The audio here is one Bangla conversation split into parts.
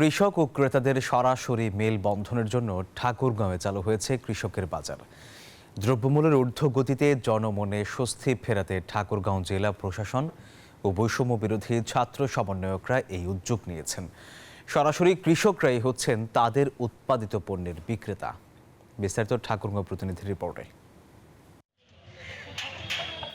কৃষক ও ক্রেতাদের সরাসরি মেলবন্ধনের জন্য ঠাকুরগাঁওয়ে চালু হয়েছে কৃষকের বাজার। দ্রব্যমূল্যের ঊর্ধ্বগতিতে জনমনে স্বস্তি ফেরাতে ঠাকুরগাঁও জেলা প্রশাসন ও বৈষম্য বিরোধী ছাত্র সমন্বয়করা এই উদ্যোগ নিয়েছেন। সরাসরি কৃষকরাই হচ্ছেন তাদের উৎপাদিত পণ্যের বিক্রেতা। বিস্তারিত ঠাকুরগাঁও প্রতিনিধির রিপোর্টে।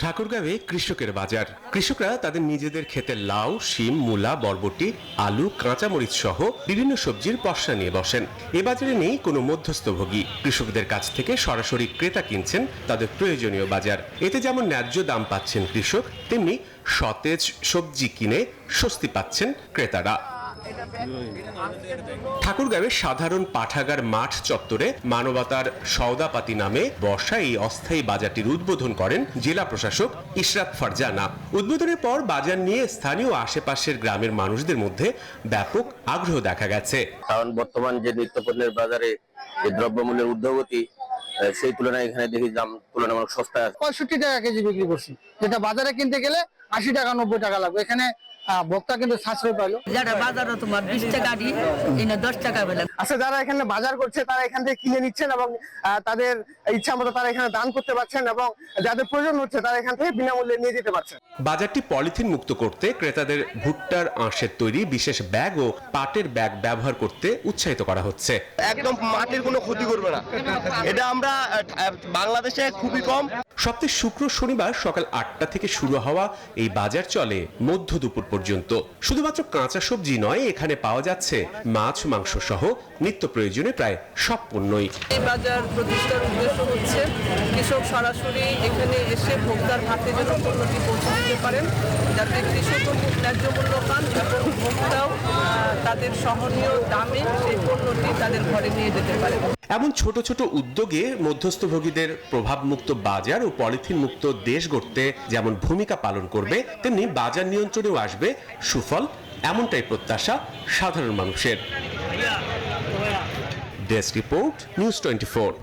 ঠাকুরগাঁওয়ে কৃষকের বাজার। কৃষকরা তাদের নিজেদের ক্ষেতের লাউ, শিম, মূলা, বরবটি, আলু, কাঁচামরিচ সহ বিভিন্ন সবজির পসরা নিয়ে বসেন। এ বাজারে নেই কোনো মধ্যস্থভোগী। কৃষকদের কাছ থেকে সরাসরি ক্রেতা কিনছেন তাদের প্রয়োজনীয় বাজার। এতে যেমন ন্যায্য দাম পাচ্ছেন কৃষক, তেমনি সতেজ সবজি কিনে স্বস্তি পাচ্ছেন ক্রেতারা। ঠাকুরগাঁওয়ের সাধারণ পাঠাগার মাঠ চত্বরে মানবতার সওদাপাতি নামে বসা এই অস্থায়ী বাজারটির উদ্বোধন করেন জেলা প্রশাসক ইশরাত ফারজানা। উদ্বোধনের পর বাজার নিয়ে স্থানীয় আশেপাশের গ্রামের মানুষদের মধ্যে ব্যাপক আগ্রহ দেখা গেছে। কারণ বর্তমান যে নিত্যপণ্যের বাজারে যে দ্রব্যমূল্যের ঊর্ধ্বগতি, সেই তুলনায় এখানে দেখি দাম তুলনামূলক সস্তা। 65 টাকা কেজি বিক্রি করছি, যেটা বাজারে কিনতে গেলে 80 টাকা 90 টাকা লাগবে। এখানে ভোক্তা কিন্তু সাশ্রয় পাইলো। যারা বাজারে তোমার 20 টাকা দিয়ে এনে 10 টাকা পেলাম। আচ্ছা, যারা এখানে বাজার করছে তারা এখান থেকে কিনে নিচ্ছেন এবং তাদের ইচ্ছা মতো তারা এখানে দান করতে পারছেন এবং যাদের প্রয়োজন হচ্ছে তারা এখান থেকে বিনামূল্যে নিয়ে যেতে পারছেন। বাজারটি পলিথিন মুক্ত করতে ক্রেতাদের ভুট্টার আঁশের তৈরি বিশেষ ব্যাগ ও পাটের ব্যাগ ব্যবহার করতে উৎসাহিত করা হচ্ছে। একদম মাটির কোনো ক্ষতি করবে না, এটা আমরা বাংলাদেশে খুবই কম। সপ্তাহে শুক্র শনিবার সকাল 8টা থেকে শুরু হওয়া এই বাজার চলে মধ্য দুপুর পর্যন্ত। শুধুমাত্র কাঁচা সবজি নয়, এখানে পাওয়া যাচ্ছে মাছ, মাংস সহ নিত্য প্রয়োজনে প্রায় সব পণ্যই। এই বাজার প্রতিষ্ঠার উদ্দেশ্য হচ্ছে কৃষক সরাসরি এখানে এসে ভোক্তার হাতে যেন পণ্যটি পৌঁছে দিতে পারেন, যাতে কৃষকও ন্যায্য মূল্য পান এবং ভোক্তাও তাদের সহনীয় দামে সেই পণ্যটি তাদের ঘরে নিয়ে যেতে পারে। এমন ছোট ছোট উদ্যোগে মধ্যস্থভোগীদের প্রভাবমুক্ত বাজার ও পলিথিন মুক্ত দেশ গড়তে যেমন ভূমিকা পালন করবে, তেমনি বাজার নিয়ন্ত্রণেও আসবে সুফল, এমনটাই প্রত্যাশা সাধারণ মানুষের। Desk report, news 24।